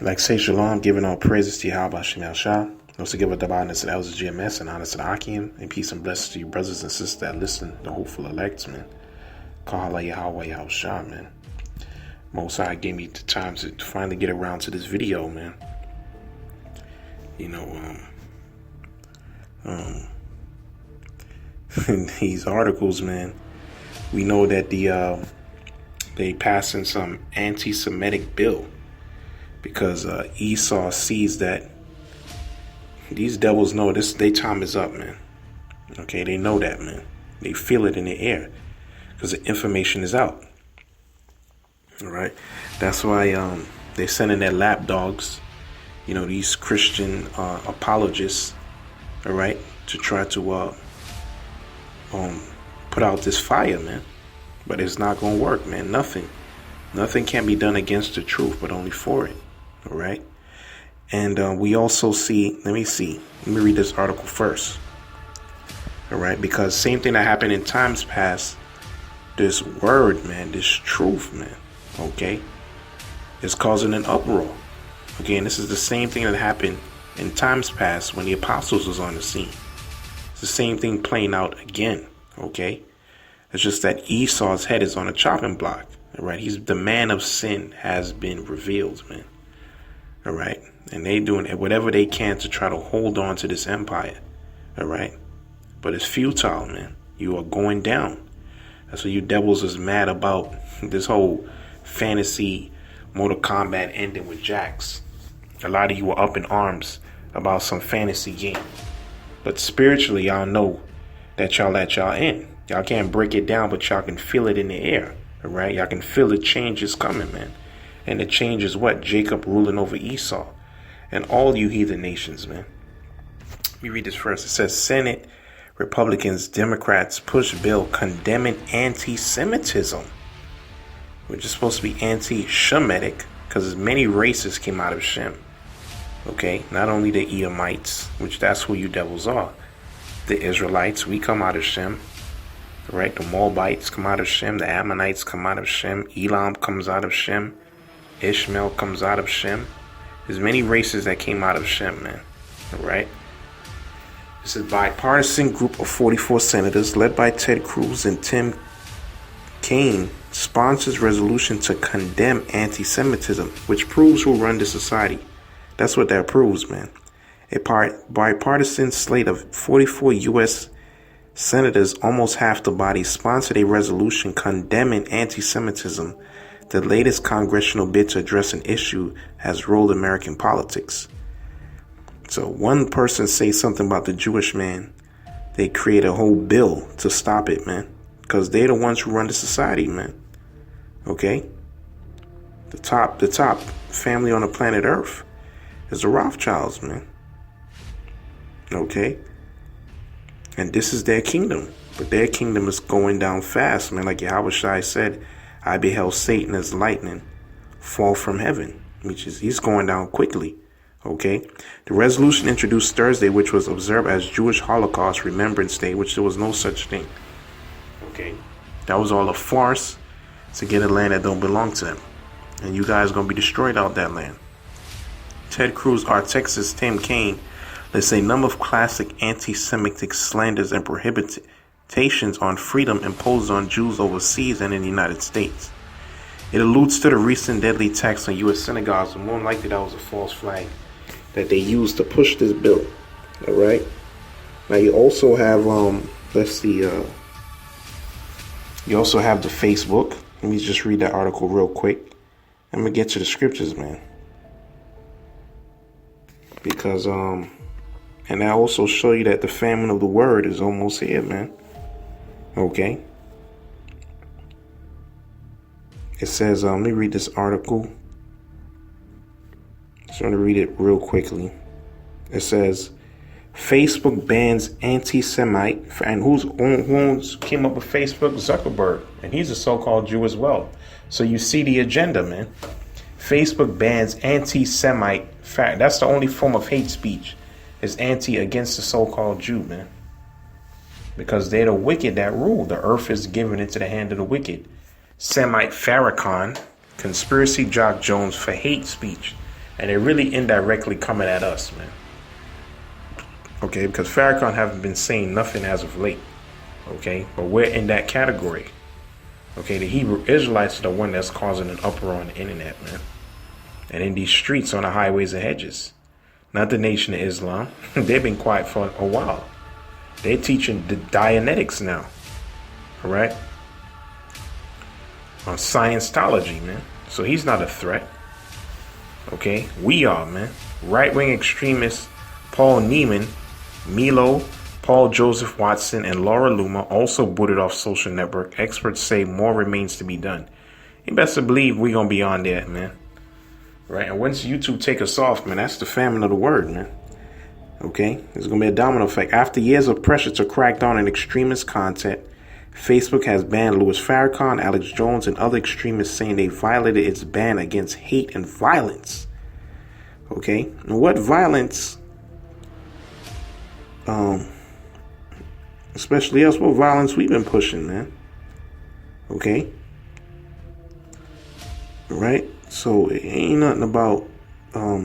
Like say shalom, giving all praises to Yahawashi. Also give a divine to the elders of GMS and honor to the Akim, and peace and blessings to you brothers and sisters that listen, the hopeful elects, man. Kahala Yahawah Yahawashi, man. Most High gave me the time to finally get around to this video, man. You know, in these articles, man, we know that they passing some anti-Semitic bill because Esau sees that these devils know their time is up, man. Okay, they know that, man. They feel it in the air because the information is out. All right, that's why they're sending their lapdogs, you know, these Christian apologists, all right, to try to put out this fire, man. But it's not gonna work, man. Nothing can be done against the truth, but only for it. All right. And we also see. Let me read this article first. All right, because same thing that happened in times past. This word, man, this truth, man. Okay, is causing an uproar. Okay, and this is the same thing that happened in times past when the apostles was on the scene. It's the same thing playing out again. Okay, it's just that Esau's head is on a chopping block. All right, the man of sin has been revealed, man. All right, and they doing whatever they can to try to hold on to this empire. All right, but it's futile, man. You are going down. That's what you devils is mad about. This whole fantasy Mortal Kombat ending with Jax. A lot of you were up in arms about some fantasy game, but spiritually, y'all know that y'all let y'all in. Y'all can't break it down, but y'all can feel it in the air. All right, y'all can feel the change is coming, man. And the change is what? Jacob ruling over Esau. And all you heathen nations, man. Let me read this first. It says, Senate Republicans, Democrats push bill condemning anti-Semitism, which is supposed to be anti-Shemitic, because many races came out of Shem. Okay, not only the Edomites, which that's who you devils are. The Israelites, we come out of Shem. Right, the Moabites come out of Shem. The Ammonites come out of Shem. Elam comes out of Shem. Ishmael comes out of Shem. There's many races that came out of Shem, man. All right. This is a bipartisan group of 44 senators led by Ted Cruz and Tim Kaine sponsors resolution to condemn anti-Semitism, which proves who run the society. That's what that proves, man. A bipartisan slate of 44 U.S. senators, almost half the body, sponsored a resolution condemning anti-Semitism, the latest congressional bid to address an issue has rolled American politics. So one person says something about the Jewish man, they create a whole bill to stop it, man. Because they're the ones who run the society, man. Okay? The top family on the planet Earth is the Rothschilds, man. Okay? And this is their kingdom. But their kingdom is going down fast, man. Like Yahawashi said, I beheld Satan as lightning fall from heaven. Which is, he's going down quickly. Okay? The resolution introduced Thursday, which was observed as Jewish Holocaust Remembrance Day, which there was no such thing. Okay? That was all a farce to get a land that don't belong to them. And you guys going to be destroyed out that land. Ted Cruz, our Texas Tim Kaine, lists a number of classic anti-Semitic slanders and prohibitions on freedom imposed on Jews overseas and in the United States. It alludes to the recent deadly attacks on U.S. synagogues, and more than likely that was a false flag that they used to push this bill. All right. Now you also have you also have the Facebook. Let me just read that article real quick. I'm gonna get to the scriptures, man, because and I also show you that the famine of the word is almost here, man. Okay. It says, let me read this article. Just want to read it real quickly. It says, Facebook bans anti-Semite. And who came up with Facebook? Zuckerberg. And he's a so-called Jew as well. So you see the agenda, man. Facebook bans anti-Semite. Fact, that's the only form of hate speech. Is anti against the so-called Jew, man. Because they're the wicked that rule. The earth is given into the hand of the wicked. Semite Farrakhan, conspiracy Jock Jones for hate speech. And they're really indirectly coming at us, man. Okay, because Farrakhan haven't been saying nothing as of late. Okay, but we're in that category. Okay, the Hebrew Israelites are the one that's causing an uproar on the internet, man. And in these streets, on the highways and hedges. Not the Nation of Islam. They've been quiet for a while. They're teaching the Dianetics now. All right? On Scientology, man. So he's not a threat. Okay? We are, man. Right-wing extremists Paul Neiman, Milo, Paul Joseph Watson, and Laura Luma also booted off social network. Experts say more remains to be done. You best to believe we're going to be on there, man. Right? And once YouTube take us off, man, that's the famine of the word, man. Okay? There's going to be a domino effect. After years of pressure to crack down on extremist content, Facebook has banned Louis Farrakhan, Alex Jones, and other extremists, saying they violated its ban against hate and violence. Okay? And what violence... especially us, what violence we've been pushing, man. Okay? Right? So it ain't nothing about,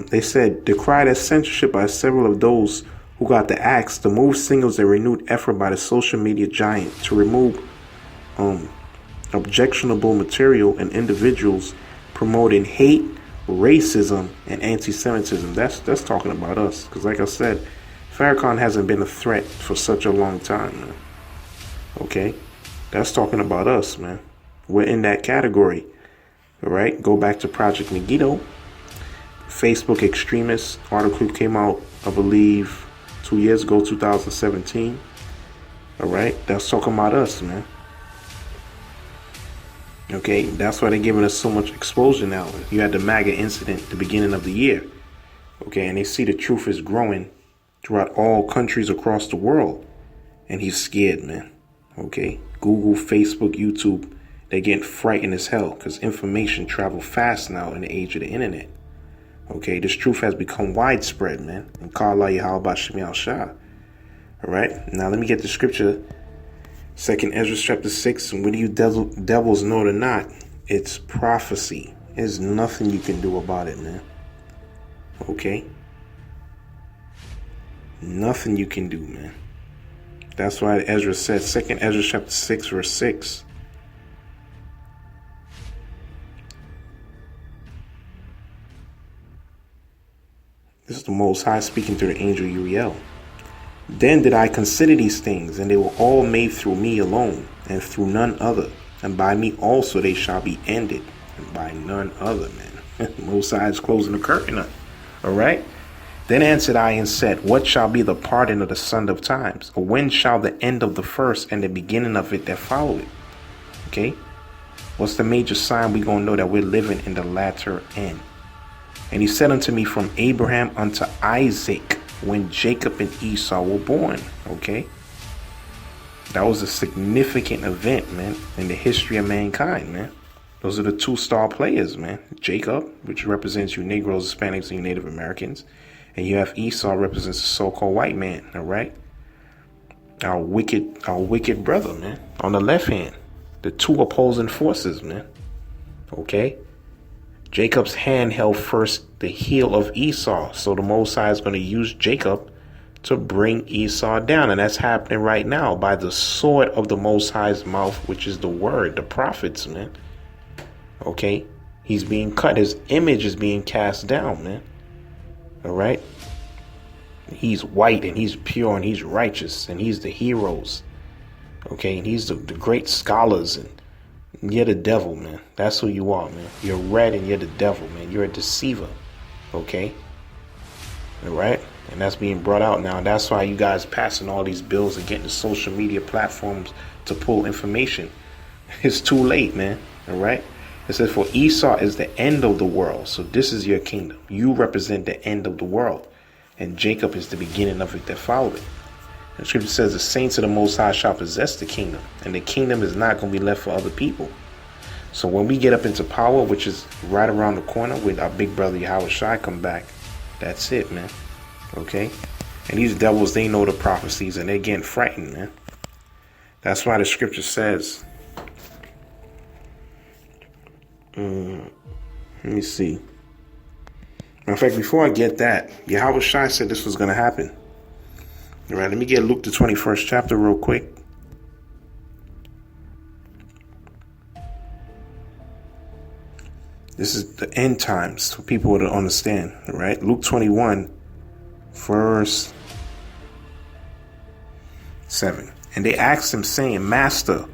they said, decried as censorship by several of those who got the axe. The move signals a renewed effort by the social media giant to remove objectionable material and individuals promoting hate, racism, and anti-Semitism. That's talking about us. Because like I said, Farrakhan hasn't been a threat for such a long time, man. Okay? That's talking about us, man. We're in that category. All right? Go back to Project Megiddo. Facebook extremists article came out, I believe, 2 years ago, 2017. All right? That's talking about us, man. Okay? That's why they're giving us so much exposure now. You had the MAGA incident at the beginning of the year. Okay? And they see the truth is growing throughout all countries across the world. And he's scared, man. Okay? Google, Facebook, YouTube, they're getting frightened as hell because information travels fast now in the age of the internet. Okay? This truth has become widespread, man. And call Allah Yahawashi. All right? Now let me get the scripture. 2nd Ezra chapter 6. And whether you devils know it or not, it's prophecy. There's nothing you can do about it, man. Okay? Nothing you can do, man. That's why Ezra said, 2nd Ezra chapter 6, verse 6. This is the Most High speaking through the angel Uriel. Then did I consider these things, and they were all made through me alone, and through none other. And by me also they shall be ended, and by none other, man. Most High is closing the curtain up. All right? Then answered I and said, what shall be the pardon of the son of times? Or when shall the end of the first and the beginning of it that follow it? Okay? What's the major sign we going to know that we're living in the latter end? And he said unto me, from Abraham unto Isaac, when Jacob and Esau were born. Okay? That was a significant event, man, in the history of mankind, man. Those are the two star players, man. Jacob, which represents you Negroes, Hispanics, and you Native Americans. And you have Esau, represents the so-called white man, all right? Our wicked brother, man. On the left hand, the two opposing forces, man. Okay? Jacob's hand held first the heel of Esau. So the Most High is going to use Jacob to bring Esau down. And that's happening right now by the sword of the Most High's mouth, which is the word, the prophets, man. Okay? He's being cut. His image is being cast down, man. All right? He's white and he's pure and he's righteous and he's the heroes. Okay? And he's the great scholars, and you're the devil, man. That's who you are, man. You're red and you're the devil, man. You're a deceiver. Okay? All right? And that's being brought out now. That's why you guys passing all these bills and getting the social media platforms to pull information. It's too late, man. All right? It says, for Esau is the end of the world. So this is your kingdom. You represent the end of the world. And Jacob is the beginning of it that followed it. The scripture says the saints of the Most High shall possess the kingdom. And the kingdom is not going to be left for other people. So when we get up into power, which is right around the corner with our big brother Yahawashi come back, that's it, man. Okay? And these devils, they know the prophecies and they're getting frightened, man. That's why the scripture says... Let me see. In fact, before I get that, Yahawashi said this was going to happen. All right, let me get Luke the 21st chapter real quick. This is the end times for people to understand. All right, Luke 21, verse 7. And they asked him, saying, Master,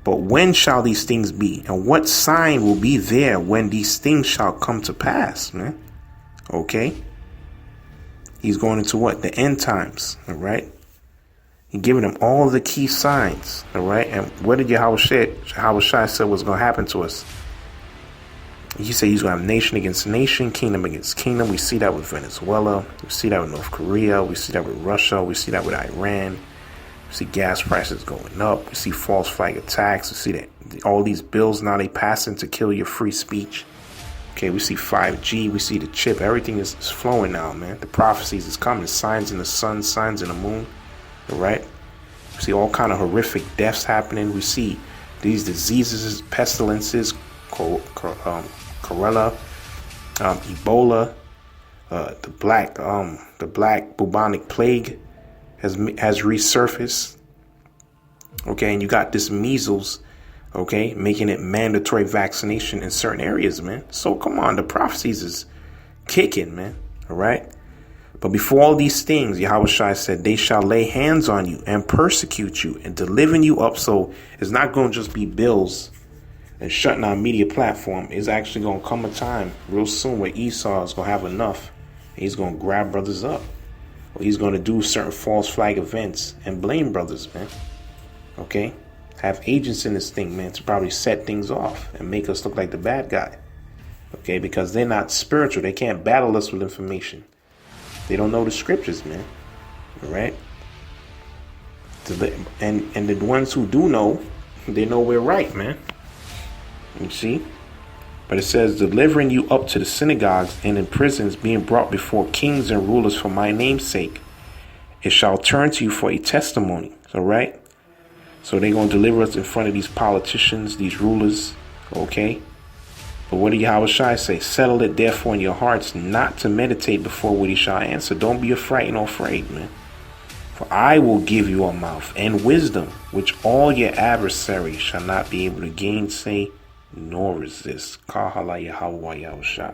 but when shall these things be? And what sign will be there when these things shall come to pass, man? Okay. He's going into what? The end times, all right? He's giving them all the key signs, all right? And what did Yahawashi said was going to happen to us? He said he's going to have nation against nation, kingdom against kingdom. We see that with Venezuela. We see that with North Korea. We see that with Russia. We see that with Iran. We see gas prices going up. We see false flag attacks. We see that all these bills now they passing to kill your free speech. Okay, we see 5G. We see the chip. Everything is flowing now, man. The prophecies is coming. Signs in the sun, signs in the moon. All right. We see all kind of horrific deaths happening. We see these diseases, pestilences, cholera, Ebola, the black bubonic plague has resurfaced. Okay, and you got this measles. Okay, making it mandatory vaccination in certain areas, man. So come on, the prophecies is kicking, man. All right. But before all these things, Yahawashi said, they shall lay hands on you and persecute you and delivering you up. So it's not going to just be bills and shutting our media platform. It's actually going to come a time real soon where Esau is going to have enough. And he's going to grab brothers up. Or he's going to do certain false flag events and blame brothers, man. Okay. Have agents in this thing, man, to probably set things off and make us look like the bad guy. Okay, because they're not spiritual. They can't battle us with information. They don't know the scriptures, man. All right. And the ones who do know, they know we're right, man. You see? But it says, delivering you up to the synagogues and in prisons, being brought before kings and rulers for my name's sake. It shall turn to you for a testimony. All right. So they're going to deliver us in front of these politicians, these rulers, okay? But what did Yahawashi say? Settle it therefore in your hearts not to meditate before what he shall answer. Don't be afraid or afraid, man. For I will give you a mouth and wisdom, which all your adversaries shall not be able to gainsay nor resist. Kahala Yahawah Yahawashi.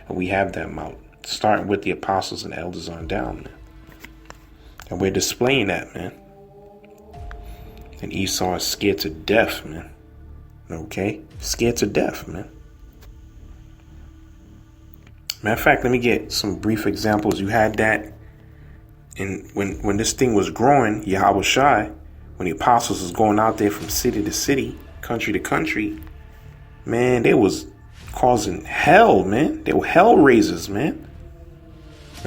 And we have that mouth, starting with the apostles and elders on down, man. And we're displaying that, man. And Esau is scared to death, man. Okay? Scared to death, man. Matter of fact, let me get some brief examples. You had that in when this thing was growing, Yahawashi, when the apostles was going out there from city to city, country to country, man, they was causing hell, man. They were hell raisers, man.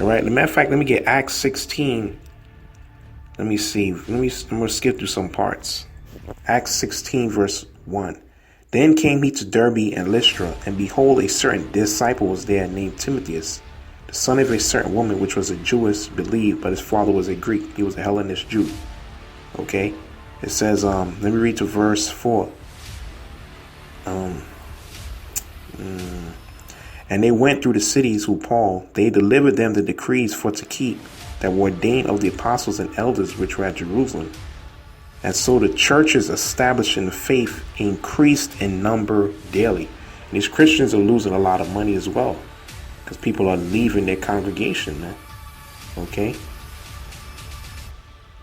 All right? As a matter of fact, let me get Acts 16. Let me see. I'm going to skip through some parts. Acts 16, verse 1. Then came he to Derbe and Lystra, and behold, a certain disciple was there named Timotheus, the son of a certain woman, which was a Jewess, believed, but his father was a Greek. He was a Hellenist Jew. Okay? It says, let me read to verse 4. And they went through the cities who Paul, they delivered them the decrees for to keep, that were ordained of the apostles and elders which were at Jerusalem. And so the churches established in the faith increased in number daily. And these Christians are losing a lot of money as well, because people are leaving their congregation, man. Okay?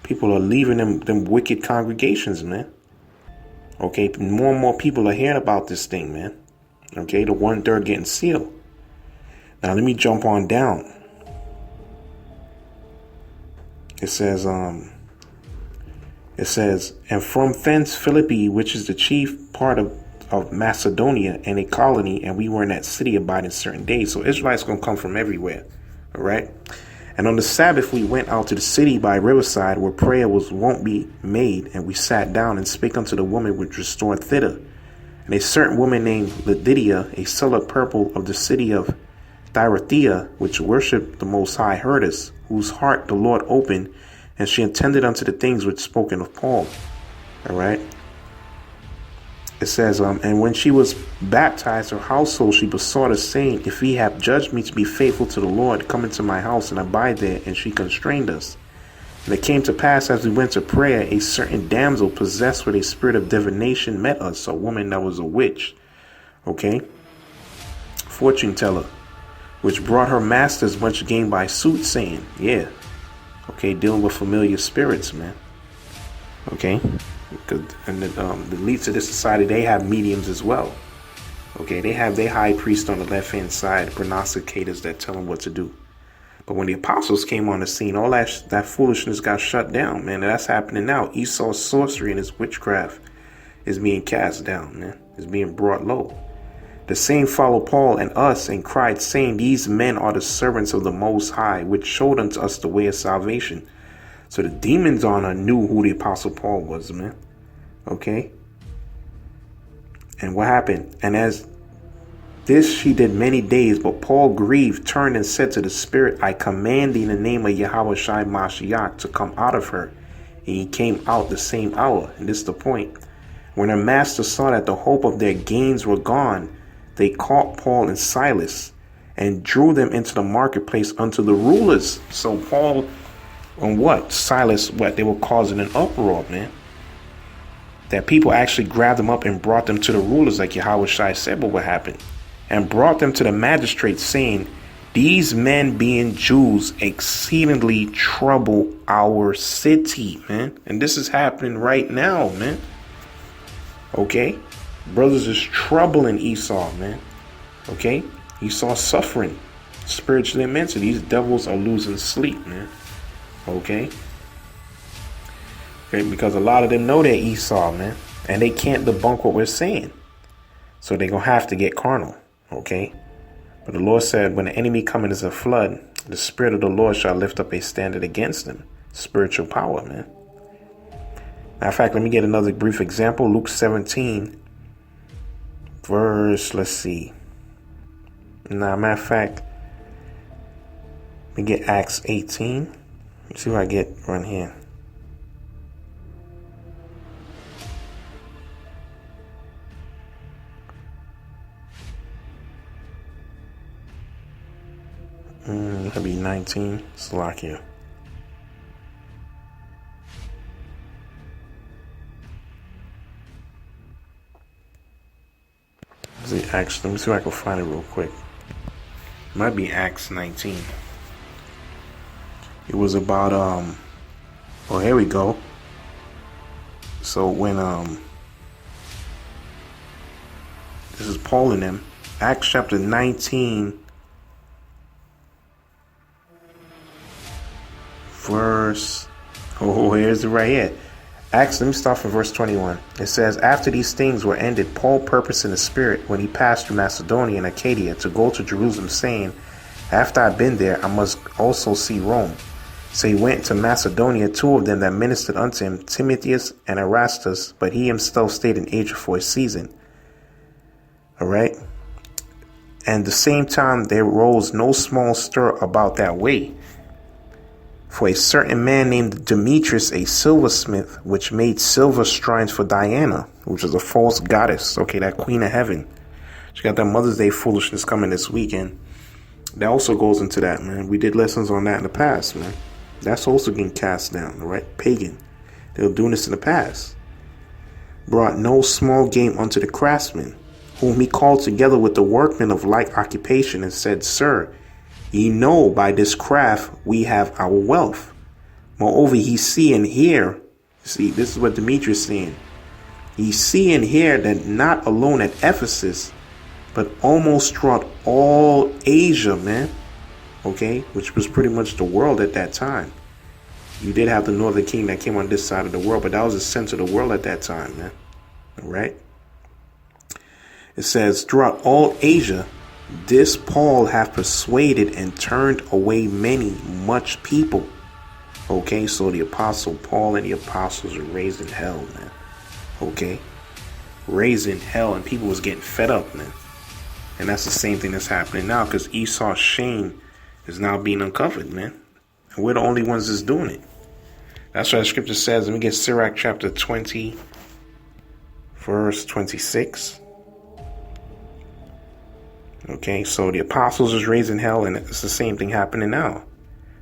People are leaving them wicked congregations, man. Okay? More and more people are hearing about this thing, man. Okay? The 1/3 getting sealed. Now let me jump on down. It says, and from thence Philippi, which is the chief part of Macedonia, and a colony, and we were in that city abiding certain days. So Israelites going to come from everywhere. All right. And on the Sabbath, we went out to the city by riverside, where prayer was wont be made, and we sat down and spake unto the woman which restored thither. And a certain woman named Lydia, a seller of purple of the city of Thyatira, which worshipped the Most High, heard us, whose heart the Lord opened, and she attended unto the things which spoken of Paul. All right. It says, and when she was baptized, her household, she besought us, saying, if ye have judged me to be faithful to the Lord, come into my house and abide there. And she constrained us. And it came to pass, as we went to prayer, a certain damsel possessed with a spirit of divination met us, a woman that was a witch, okay, fortune teller, which brought her masters much gain by soothsaying. Yeah, okay, dealing with familiar spirits, man. Okay, and the elites of this society, they have mediums as well. Okay, they have their high priest on the left hand side, prognosticators that tell them what to do. But when the apostles came on the scene, all that foolishness got shut down, man. And that's happening now. Esau's sorcery and his witchcraft is being cast down, man. It's being brought low. The same followed Paul and us and cried, saying, these men are the servants of the Most High, which showed unto us the way of salvation. So the demons on her knew who the Apostle Paul was, man. Okay? And what happened? And as this she did many days, but Paul grieved, turned and said to the spirit, I command thee in the name of Yahawashi Mashiach to come out of her. And he came out the same hour. And this is the point. When her masters saw that the hope of their gains were gone, they caught Paul and Silas and drew them into the marketplace unto the rulers. So Paul and Silas, they were causing an uproar, man. That people actually grabbed them up and brought them to the rulers, like Yahawashi said, but what happened? And brought them to the magistrates, saying, these men being Jews exceedingly trouble our city, man. And this is happening right now, man. Okay? Brothers is troubling Esau, man. Okay? Esau suffering spiritually and mentally. These devils are losing sleep, man. Okay? Okay, because a lot of them know they're Esau, man. And they can't debunk what we're saying. So they're going to have to get carnal. Okay? But the Lord said, when the enemy cometh as a flood, the Spirit of the Lord shall lift up a standard against them. Spiritual power, man. Matter of fact, let me get another brief example. Luke 17, verse, let's see. Matter of fact, let me get Acts 18. Let's see what I get right here. That'll be 19. Slovakia. Let me see if I can find it real quick. It might be Acts 19. It was about oh, here we go. So when this is Paul and them, Acts chapter 19, verse, here's it right here. Acts, let me start from verse 21. It says, after these things were ended, Paul purposed in the spirit, when he passed through Macedonia and Achaia, to go to Jerusalem, saying, after I've been there, I must also see Rome. So he went to Macedonia, two of them that ministered unto him, Timotheus and Erastus, but he himself stayed in Asia for a season. All right. And the same time there rose no small stir about that way. For a certain man named Demetrius, a silversmith, which made silver shrines for Diana, which is a false goddess. Okay, that queen of heaven. She got that Mother's Day foolishness coming this weekend. That also goes into that, man. We did lessons on that in the past, man. That's also getting cast down, all right? Pagan. They were doing this in the past. Brought no small game unto the craftsmen, whom he called together with the workmen of like occupation, and said, Sir, ye know by this craft we have our wealth. Moreover, ye see and hear. See, this is what Demetrius is saying. Ye see and hear that not alone at Ephesus, but almost throughout all Asia, man. Okay, which was pretty much the world at that time. You did have the northern king that came on this side of the world, but that was the center of the world at that time, man. All right. It says, throughout all Asia, this Paul hath persuaded and turned away much people. Okay, so the apostle Paul and the apostles were raised in hell, man. Okay, raised in hell, and people was getting fed up, man. And that's the same thing that's happening now, because Esau's shame is now being uncovered, man. And we're the only ones that's doing it. That's why the scripture says, let me get Sirach chapter 20, verse 26. Okay, so the apostles was raised in hell, and it's the same thing happening now.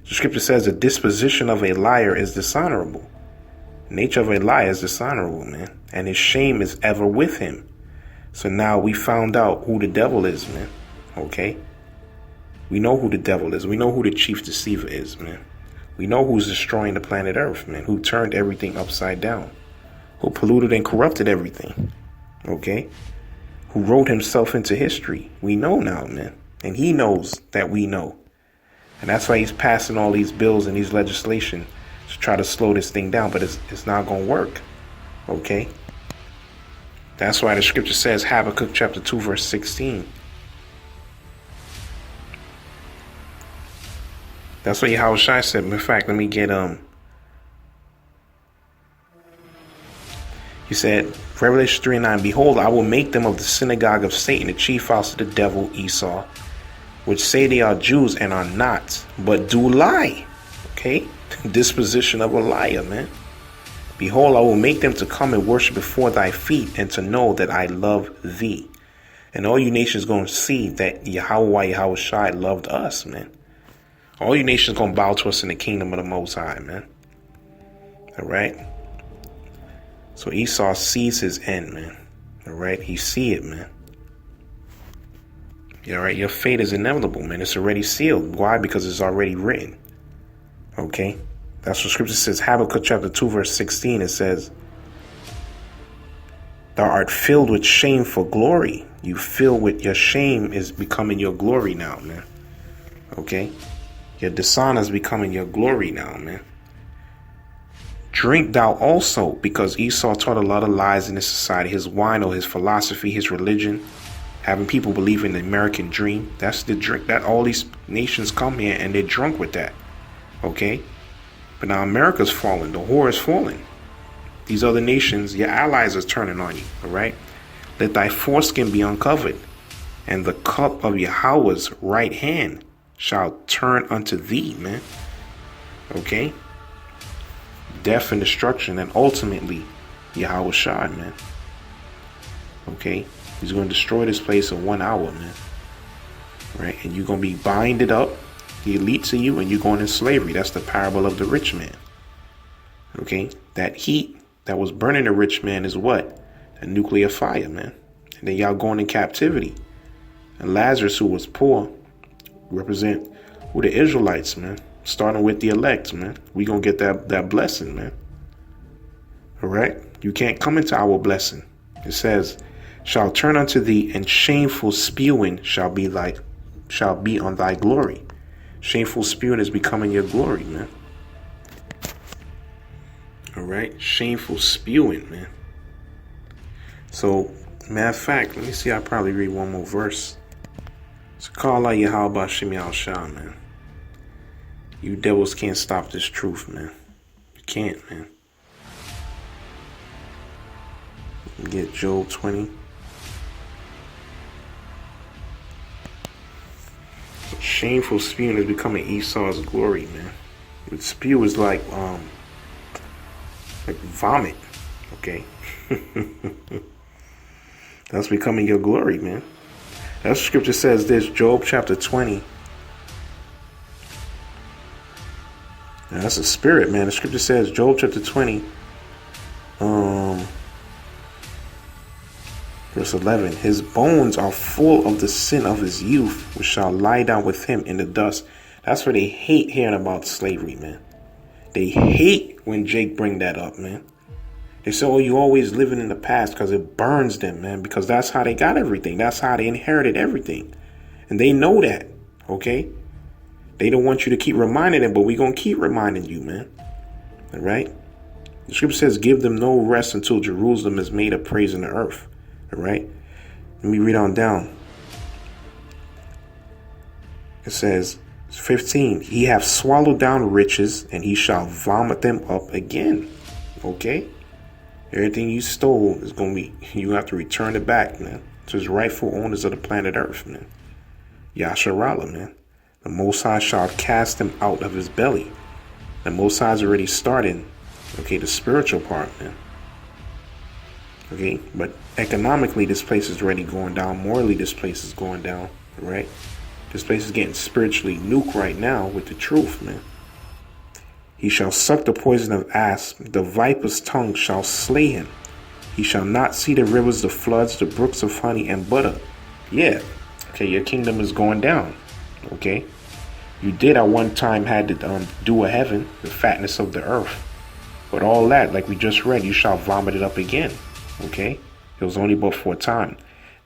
The scripture says the disposition of a liar is dishonorable. The nature of a liar is dishonorable, man. And his shame is ever with him. So now we found out who the devil is, man. Okay? We know who the devil is. We know who the chief deceiver is, man. We know who's destroying the planet Earth, man. Who turned everything upside down. Who polluted and corrupted everything. Okay? Who wrote himself into history. We know now, man. And he knows that we know. And that's why he's passing all these bills and these legislation to try to slow this thing down. But it's not going to work. Okay? That's why the scripture says, Habakkuk chapter 2, verse 16. That's what Yahawashi said. In fact, let me get, he said, Revelation 3:9, Behold, I will make them of the synagogue of Satan, the chief house of the devil, Esau, which say they are Jews and are not, but do lie. Okay? Disposition of a liar, man. Behold, I will make them to come and worship before thy feet, and to know that I love thee. And all you nations going to see that Yahawah, Yahawashi loved us, man. All you nations going to bow to us in the kingdom of the Most High, man. All right? So Esau sees his end, man. All right? He see it, man. All right? Your fate is inevitable, man. It's already sealed. Why? Because it's already written. Okay? That's what scripture says. Habakkuk chapter 2, verse 16. It says, Thou art filled with shame for glory. You fill with your shame is becoming your glory now, man. Okay? Your dishonor is becoming your glory now, man. Drink thou also, because Esau taught a lot of lies in this society. His wine or his philosophy, his religion, having people believe in the American dream. That's the drink that all these nations come here and they're drunk with that. Okay? But now America's falling. The whore is falling. These other nations, your allies are turning on you. All right? Let thy foreskin be uncovered, and the cup of Yahweh's right hand shall turn unto thee, man. Okay? Death and destruction, and ultimately Yahawashi, man. Okay? He's going to destroy this place in 1 hour, man. Right? And you're going to be binded up, the elites of you, and you're going in slavery. That's the parable of the rich man. Okay? That heat that was burning the rich man is what? A nuclear fire, man. And then y'all going in captivity. And Lazarus, who was poor, represent who the Israelites, man. Starting with the elect, man. We gonna get that blessing, man. All right? You can't come into our blessing. It says, shall turn unto thee, and shameful spewing shall be on thy glory. Shameful spewing is becoming your glory, man. All right? Shameful spewing, man. So, matter of fact, let me see. I'll probably read one more verse. So call out Yahawah Shimi al-Shah, man. You devils can't stop this truth, man. You can't, man. Get Job 20. Shameful spewing is becoming Esau's glory, man. But spew is like vomit. Okay. That's becoming your glory, man. That's what scripture says this, Job chapter 20. Now, that's a spirit, man. The scripture says, Job chapter 20, verse 11. His bones are full of the sin of his youth, which shall lie down with him in the dust. That's why they hate hearing about slavery, man. They hate when Jake bring that up, man. They say, oh, you always living in the past, because it burns them, man, because that's how they got everything. That's how they inherited everything. And they know that, okay? They don't want you to keep reminding them, but we're going to keep reminding you, man. All right? The scripture says, give them no rest until Jerusalem is made a praise in the earth. All right? Let me read on down. It says, 15, he hath swallowed down riches, and he shall vomit them up again. Okay? Everything you stole is going to be, you have to return it back, man, to his rightful owners of the planet Earth, man. Yasharallah, man. The Most High shall cast him out of his belly. The Most High's already starting, okay, the spiritual part, man. Okay, but economically, this place is already going down. Morally, this place is going down, right? This place is getting spiritually nuked right now with the truth, man. He shall suck the poison of asp. The viper's tongue shall slay him. He shall not see the rivers, the floods, the brooks of honey and butter. Yeah, okay, your kingdom is going down, okay? You did at one time had the dew of heaven, the fatness of the earth. But all that, like we just read, you shall vomit it up again. Okay? It was only but for a time.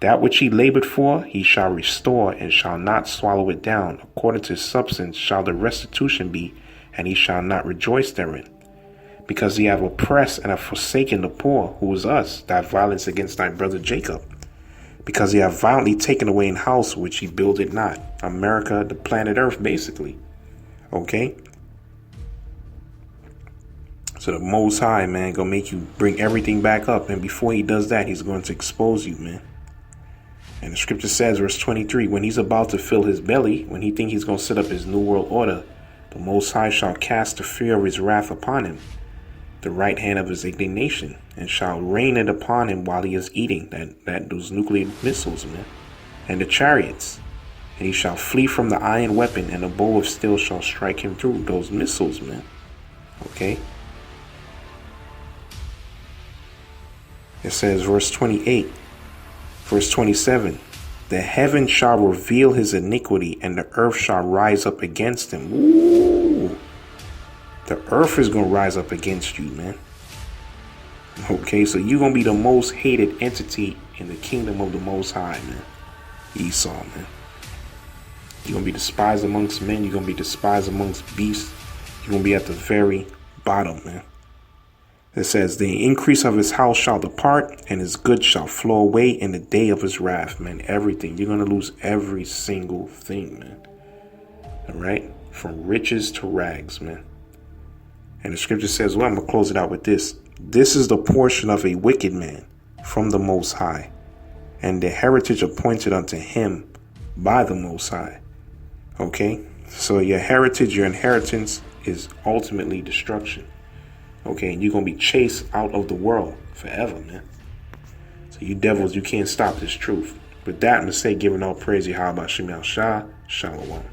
That which he labored for, he shall restore, and shall not swallow it down. According to his substance shall the restitution be, and he shall not rejoice therein. Because he have oppressed and have forsaken the poor, who is us, that violence against thy brother Jacob. Because he have violently taken away an house which he builded not. America, the planet Earth, basically. Okay? So the Most High, man, gonna make you bring everything back up. And before he does that, he's going to expose you, man. And the scripture says, verse 23, when he's about to fill his belly, when he think he's going to set up his new world order, the Most High shall cast the fear of his wrath upon him, the right hand of his indignation, and shall rain it upon him while he is eating those nuclear missiles, man, and the chariots. And he shall flee from the iron weapon, and the bow of steel shall strike him through those missiles, man. Okay? It says, verse 28, verse 27, the heaven shall reveal his iniquity, and the earth shall rise up against him. Ooh. The earth is going to rise up against you, man. Okay, so you're going to be the most hated entity in the kingdom of the Most High, man. Esau, man. You're going to be despised amongst men. You're going to be despised amongst beasts. You're going to be at the very bottom, man. It says, the increase of his house shall depart, and his goods shall flow away in the day of his wrath, man. Everything. You're going to lose every single thing, man. All right? From riches to rags, man. And the scripture says, well, I'm going to close it out with this. This is the portion of a wicked man from the Most High, and the heritage appointed unto him by the Most High. Okay? So your heritage, your inheritance is ultimately destruction. Okay, and you're going to be chased out of the world forever, man. So you devils, you can't stop this truth. With that, I'm going to say, giving all praise, Yahawah, Shalom.